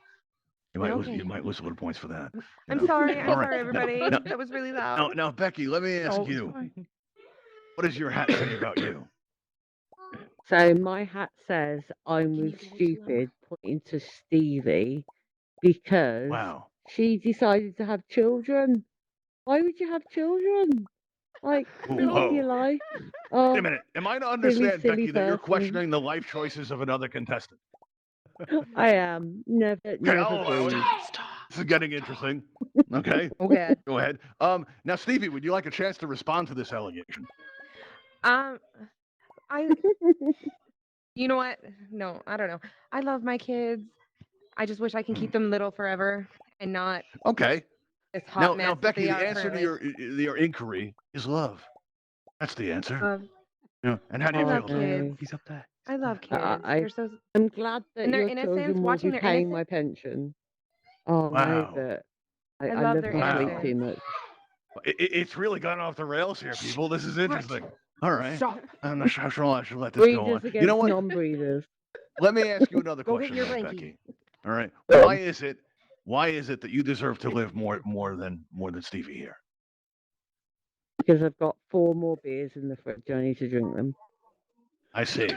S1: You
S3: Okay.
S1: might lose a little points for that.
S3: I'm sorry. I'm
S1: All right.
S3: sorry, everybody.
S1: Now-
S3: That was really loud.
S1: Now, Becky, let me ask
S5: Oh,
S1: you.
S5: it's fine.
S1: What does your hat say about you?
S7: So my hat says I'm
S3: Can
S7: with
S3: you go to
S7: stupid, pointing to Stevie because
S1: Wow.
S7: she decided to have children. Why would you have children? Like,
S1: Ooh,
S7: live
S1: whoa.
S7: your life.
S1: Wait
S7: Oh,
S1: a minute. Am I to understand,
S7: silly
S1: Becky, that you're
S7: person.
S1: questioning the life choices of another contestant?
S7: I am never
S1: allow it.
S7: be.
S1: This is getting interesting. Okay.
S3: Okay.
S1: Go ahead. Now, Stevie, would you like a chance to respond to this allegation?
S3: You know what? No, I don't know. I love my kids. I just wish I can keep them little forever and not
S1: Okay.
S3: this hot mess
S1: Now,
S3: that
S1: Becky,
S3: they
S1: the
S3: are
S1: answer to
S3: currently.
S1: your inquiry is love. That's the answer. And how do
S3: I
S1: you
S3: love
S1: feel?
S3: kids.
S6: He's up there.
S3: I love kids.
S7: I-
S3: They're so.
S7: I'm glad that
S3: And their
S7: your
S3: innocence,
S7: children will
S3: watching
S7: be
S3: their
S7: paying my pension. Oh
S1: Wow.
S7: no, but
S3: I
S7: I
S3: love
S7: love
S3: their
S7: my
S1: innocence.
S7: sweet too much.
S1: It's really gone off the rails here, people. This is interesting. All right.
S3: Stop.
S1: I'm not sure how I should let this go on.
S7: Breeders
S1: You
S7: against
S1: know what?
S7: non-breeders.
S1: Let me ask you another
S3: Go get
S1: question,
S3: your
S1: then,
S3: blankie.
S1: Becky. All right. Why is it that you deserve to live more than Stevie here?
S7: Because I've got 4 more beers in the fridge. I need to drink them.
S1: I see.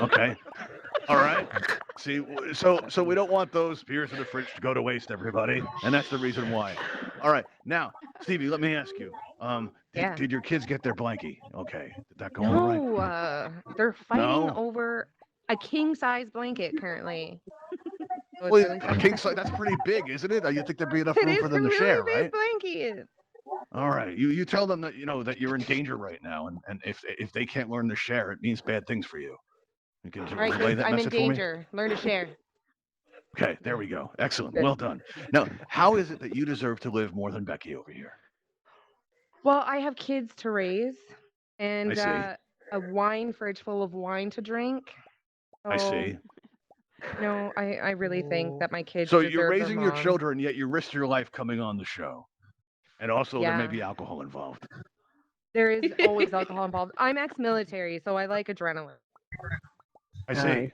S1: Okay. All right. See, so we don't want those beers in the fridge to go to waste, everybody, and that's the reason why. All right. Now, Stevie, let me ask you.
S3: Yeah.
S1: Did your kids get their blankie? Okay. Did that go all right?
S3: No, they're fighting
S1: No?
S3: over a king size blanket currently. So it's
S1: Well,
S3: really
S1: a
S3: sad.
S1: king size, that's pretty big, isn't it? You think there'd be enough
S3: It
S1: room
S3: is
S1: for
S3: a
S1: them to
S3: really
S1: share,
S3: big
S1: right?
S3: blanket.
S1: All right. You tell them that that you're in danger right now, and if they can't learn to share, it means bad things for you. You can
S3: All right,
S1: relay
S3: kids,
S1: that
S3: I'm in
S1: message for me.
S3: danger. Learn to share.
S1: Okay, there we go. Excellent. Well done. Now, how is it that you deserve to live more than Becky over here?
S3: Well, I have kids to raise and
S1: see.
S3: a wine fridge full of wine to drink.
S1: I
S3: So,
S1: see.
S3: No, I really think that my kids
S1: So
S3: deserve
S1: you're
S3: their
S1: raising your
S3: mom.
S1: children, yet you risked your life coming on the show. And also there may
S3: Yeah.
S1: be alcohol involved.
S3: There is always alcohol involved. I'm ex-military, so I like adrenaline.
S1: I see.
S7: Nice.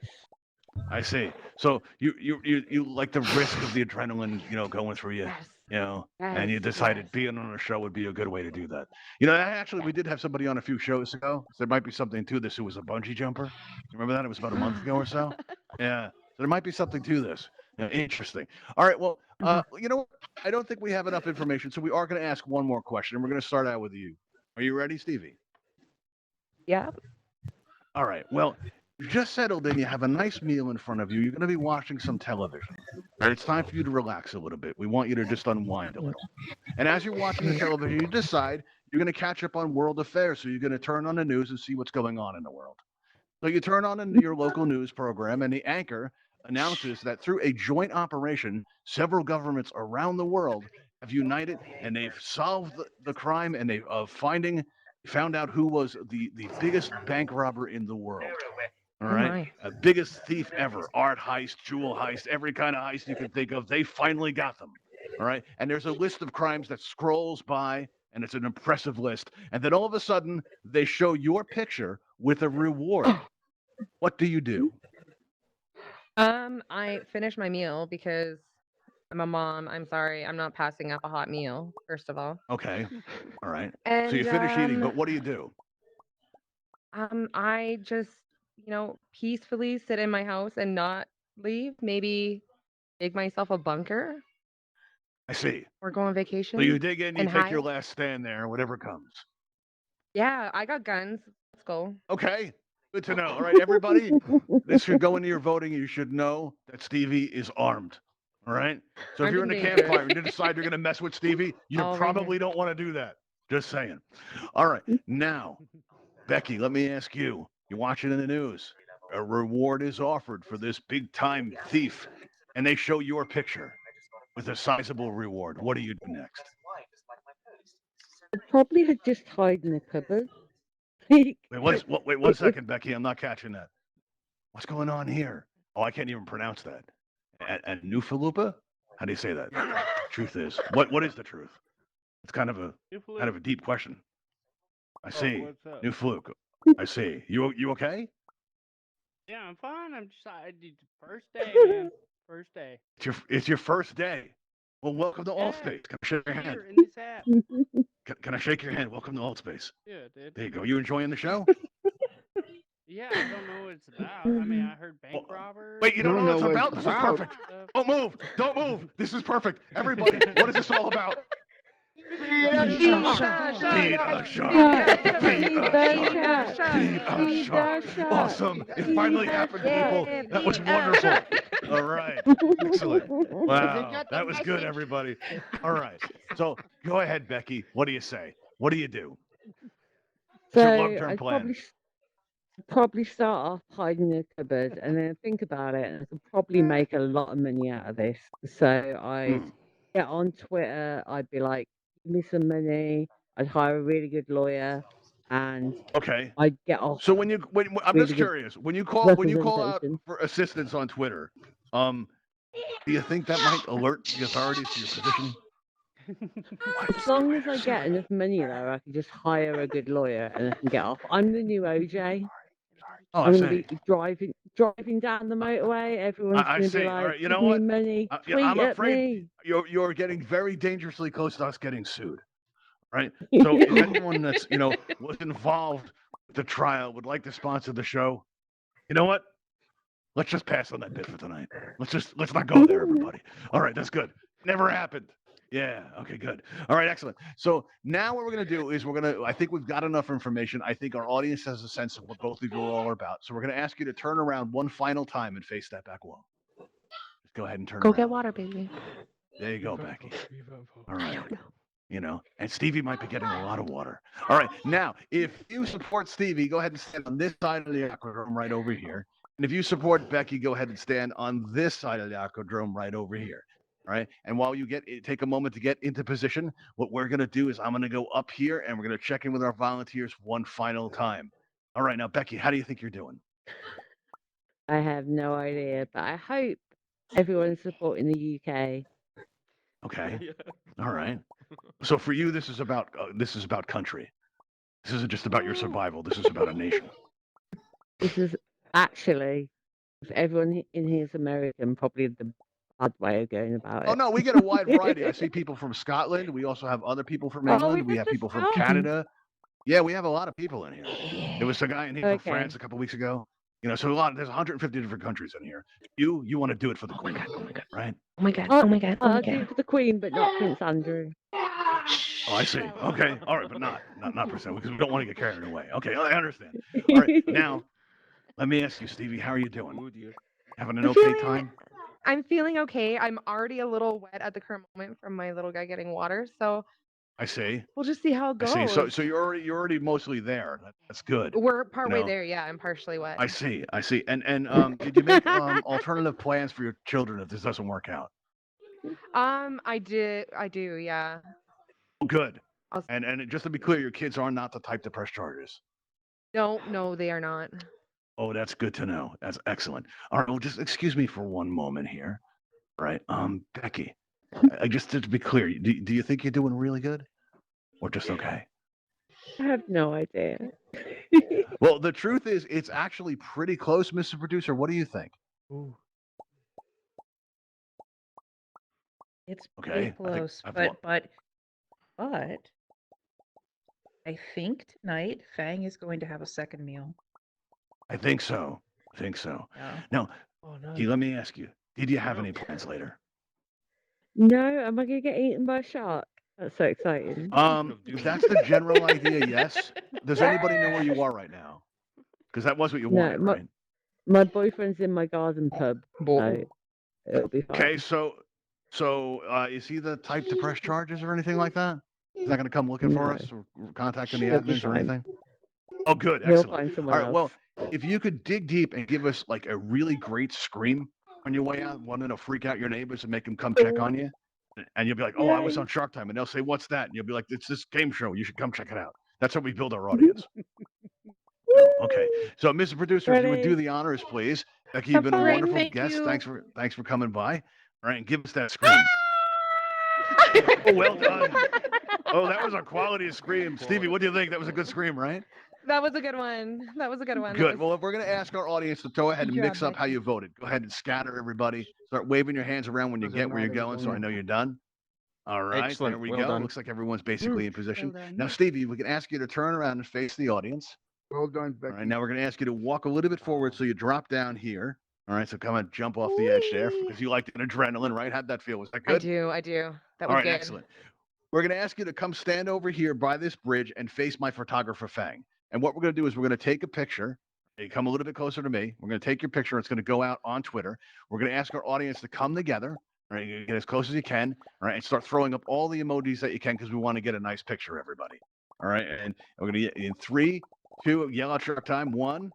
S1: I see. So you like the risk of the adrenaline, going through you,
S3: Yes.
S1: and you
S3: Yes,
S1: decided
S3: yes.
S1: being on a show would be a good way to do that. Actually, we did have somebody on a few shows ago. So there might be something to this who was a bungee jumper. You remember that? It was about a month ago or so. Yeah. So there might be something to this. Yeah, interesting. All right. Well, you know what? I don't think we have enough information, so we are going to ask one more question, and we're going to start out with you. Are you ready, Stevie?
S3: Yeah.
S1: All right. Well, you just settled in. You have a nice meal in front of you. You're going to be watching some television. All right, it's time for you to relax a little bit. We want you to just unwind a little. And as you're watching the television, you decide you're going to catch up on world affairs. So you're going to turn on the news and see what's going on in the world. So you turn on your local news program, and the anchor announces that through a joint operation, several governments around the world have united, and they've solved the crime, and they've found out who was the biggest bank robber in the world. All
S3: Oh
S1: right,
S3: my.
S1: biggest thief ever, art heist, jewel heist, every kind of heist you can think of. They finally got them. All right, and there's a list of crimes that scrolls by, and it's an impressive list. And then all of a sudden, they show your picture with a reward. What do you do?
S3: I finished my meal because I'm a mom. I'm sorry. I'm not passing up a hot meal, first of all.
S1: Okay, all right. So
S3: And
S1: you finish eating, but what do you do?
S3: I just, peacefully sit in my house and not leave. Maybe dig myself a bunker
S1: I see.
S3: or go on
S1: So
S3: vacation
S1: you dig in, you
S3: and
S1: take your
S3: hide.
S1: last stand there, whatever comes.
S3: Yeah, I got guns. Let's go.
S1: Okay, good to know. All right, everybody, this should go into your voting. You should know that Stevie is armed. All right. So if
S3: I'm
S1: you're in the
S3: being dangerous.
S1: campfire and you decide you're going to mess with Stevie, you
S3: All right
S1: probably don't want to do that. Just saying. All right. Now, Becky, let me ask you. You're watching in the news. A reward is offered for this big time thief, and they show your picture with a sizable reward. What do you do next?
S7: I'd probably had just hide in the cupboard. Like,
S1: Wait 1 second, Becky. I'm not catching that. What's going on here? Oh, I can't even pronounce that. And Nufalupa? How do you say that? Truth is, what is the truth? It's kind of a deep question. I see.
S8: What's up?
S1: New fluke. I see. You okay?
S8: Yeah, I'm fine. I'm just first day, man. First day.
S1: It's your first day. Well, welcome to
S8: Yeah.
S1: Altspace. Can I shake your hand?
S8: Here in this app.
S1: Can I shake your hand? Welcome to Altspace.
S8: Yeah, dude.
S1: There you go. You enjoying the show?
S8: Yeah, I don't know what it's about. I mean, I heard bank robbers.
S1: Wait, you don't know what it's about? This is
S6: about.
S1: perfect. Don't move. Don't move. This is perfect. Everybody, what is this all about? Feed a shark. Feed a shark. Awesome. It finally happened, people. That was wonderful. All right. Excellent. Wow. That was good, everybody. All right. So go ahead, Becky. What do you say? What do you do? What's your
S7: so
S1: long-term
S7: I'd
S1: plan?
S7: probably start off hiding in the cupboard and then think about it, and I could probably make a lot of money out of this. So I'd get on Twitter. I'd be like, give me some money. I'd hire a really good lawyer, and
S1: Okay.
S7: I'd get off.
S1: So when I'm
S7: Really
S1: just
S7: good
S1: curious, when you call out
S7: representation.
S1: for assistance on Twitter, do you think that might alert the authorities to your position?
S7: As long as I get enough money, though, I can just hire a good lawyer and I can get off. I'm the new OJ.
S1: Oh, I
S7: I'm going
S1: see.
S7: to be driving down the motorway. Everyone's
S1: I
S7: going to
S1: see.
S7: be
S1: All
S7: like,
S1: right, you
S7: give
S1: know
S7: me
S1: what?
S7: money,
S1: Yeah,
S7: tweet
S1: I'm
S7: at
S1: afraid
S7: me.
S1: you're getting very dangerously close to us getting sued, right? So if anyone that's was involved with the trial would like to sponsor the show, you know what? Let's just pass on that bit for tonight. Let's not go there, everybody. All right, that's good. Never happened. Yeah. Okay, good. All right, excellent. So now what we're going to do is I think we've got enough information. I think our audience has a sense of what both of you are all about. So we're going to ask you to turn around one final time and face that back wall. Just go ahead and turn
S3: Go
S1: around.
S3: get water, baby.
S1: There you go, Becky. All right. And Stevie might be getting a lot of water. All right. Now, if you support Stevie, go ahead and stand on this side of the aquadrome right over here. And if you support Becky, go ahead and stand on this side of the aquadrome right over here. All right. And while you take a moment to get into position, what we're going to do is I'm going to go up here and we're going to check in with our volunteers one final time. All right. Now, Becky, how do you think you're doing?
S7: I have no idea, but I hope everyone's supporting the UK.
S1: Okay. All right. So for you, this is about country. This isn't just about your survival. This is about a nation.
S7: This is actually, if everyone in here is American, probably the bad way of going about it.
S1: Oh no, we get a wide variety. I see people from Scotland. We also have other people from England. We have people from Canada. Yeah, we have a lot of people in here. There was a guy in here from France a couple weeks ago. You know, so there's 150 different countries in here. You want to do it for the queen, right?
S3: Oh my god.
S7: Oh,
S3: Oh my god. Oh my
S7: I'll do
S3: god.
S7: it for the Queen, but not Prince Andrew.
S1: Oh, I see. Okay, all right, but not percent because we don't want to get carried away. Okay, I understand. All right, now let me ask you, Stevie, how are you doing? Having an okay time?
S3: I'm feeling okay. I'm already a little wet at the current moment from my little guy getting water, so
S1: I see.
S3: we'll just see how it
S1: I
S3: goes.
S1: see. So you're already mostly there. That's good.
S3: We're partway
S1: know.
S3: there. Yeah, I'm partially wet.
S1: I see. And did you make alternative plans for your children if this doesn't work out?
S3: I do. Yeah.
S1: Oh, good.
S3: I'll-
S1: And just to be clear, your kids are not the type to press charges.
S3: No, they are not.
S1: Oh, that's good to know. That's excellent. All right, well, just excuse me for one moment here. All right, Becky, just to be clear, do you think you're doing really good, or just okay?
S7: I have no idea.
S1: Well, the truth is, it's actually pretty close, Mr. Producer. What do you think?
S5: It's
S1: Okay,
S5: pretty
S1: I think
S5: close,
S1: I've
S5: but I think tonight Fang is going to have a second meal.
S1: I think so.
S5: Yeah.
S1: Now,
S8: Oh no.
S1: let me ask you: did you have any plans later?
S7: No, am I going to get eaten by a shark? That's so exciting.
S1: That's the general idea. Yes. Does anybody know where you are right now? Because that was what you
S7: No,
S1: wanted, right?
S7: My boyfriend's in my garden pub, so it'll be fine.
S1: Okay, so is he the type to press charges or anything like that? He's not going to come looking for
S7: No.
S1: us or contacting the
S7: He'll be
S1: admins or
S7: fine.
S1: anything? Oh, good.
S7: He'll
S1: Excellent.
S7: find someone
S1: All right,
S7: else.
S1: well, if you could dig deep and give us like a really great scream on your way out, one that'll freak out your neighbors and make them come check on you. And you'll be like, oh, I was on Shark Time. And they'll say, what's that? And you'll be like, it's this game show. You should come check it out. That's how we build our audience. Okay. So, Mr. Producer, if you would do the honors, please. Becky, you've been a
S5: All right,
S1: wonderful
S5: thank
S1: guest.
S5: you.
S1: Thanks for coming by. All right, and give us that scream. Oh, well done. Oh, that was a quality scream. Stevie, what do you think? That was a good scream, right?
S3: That was a good one.
S1: Good. Well, we're going to ask our audience to go ahead and
S5: Good
S1: mix
S5: job,
S1: up how
S5: Becky.
S1: you voted. Go ahead and scatter everybody. Start waving your hands around when you get where you're going, so I know you're done. All right,
S6: Excellent.
S1: there we
S6: Well
S1: go.
S6: done.
S1: Looks like everyone's basically in position.
S5: well done.
S1: Now, Stevie, we can ask you to turn around and face the audience.
S6: Well done,
S1: All
S6: Becky.
S1: right, now we're going to ask you to walk a little bit forward so you drop down here. All right, so come and jump off the edge there because you like an adrenaline, right? How'd that feel? Was that
S3: I
S1: good?
S3: do. That
S1: All
S3: was
S1: right,
S3: good.
S1: excellent. We're going to ask you to come stand over here by this bridge and face my photographer, Fang. And what we're going to do is we're going to take a picture. You come a little bit closer to me. We're going to take your picture. It's going to go out on Twitter. We're going to ask our audience to come together. All right, you get as close as you can. All right, and start throwing up all the emojis that you can because we want to get a nice picture, everybody. All right, and we're going to get in 3, 2, yell out Shark Time. 1.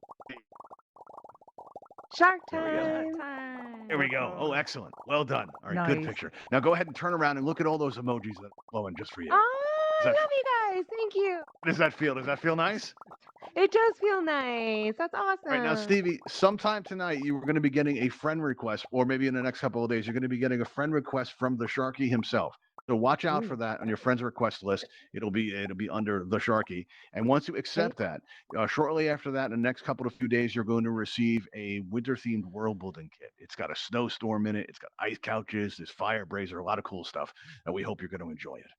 S3: Shark
S1: There we go.
S3: time.
S1: There we go. Oh, excellent. Well done. All right, good
S5: Nice.
S1: picture. Now go ahead and turn around and look at all those emojis that are flowing just for you.
S3: Oh, I
S1: Is that-
S3: love you guys. Thank you.
S1: How does that feel? Does that feel nice?
S3: It does feel nice. That's awesome.
S1: All right, now, Stevie, sometime tonight you were going to be getting a friend request, or maybe in the next couple of days, you're going to be getting a friend request from the Sharky himself. So watch out for that on your friends request list. It'll be under the Sharky. And once you accept that, shortly after that, in the next couple of few days, you're going to receive a winter-themed world building kit. It's got a snowstorm in it. It's got ice couches. There's fire brazier, a lot of cool stuff that we hope you're going to enjoy it.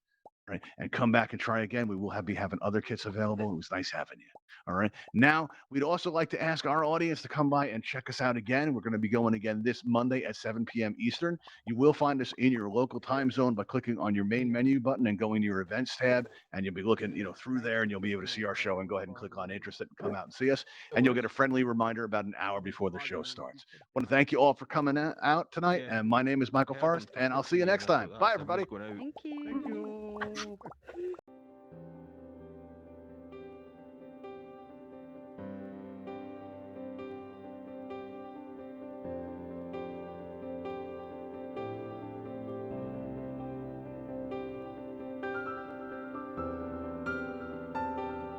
S1: Right, and come back and try again. We will be having other kits available. It was nice having you. All right. Now, we'd also like to ask our audience to come by and check us out again. We're going to be going again this Monday at 7 p.m. Eastern. You will find us in your local time zone by clicking on your main menu button and going to your events tab. And you'll be looking, through there, and you'll be able to see our show and go ahead and click on interested and come out and see us. And you'll get a friendly reminder about an hour before the show starts. I want to thank you all for coming out tonight. And my name is Michael Forrest, and I'll see you next time. Bye, everybody.
S4: Thank you.
S8: Thank you.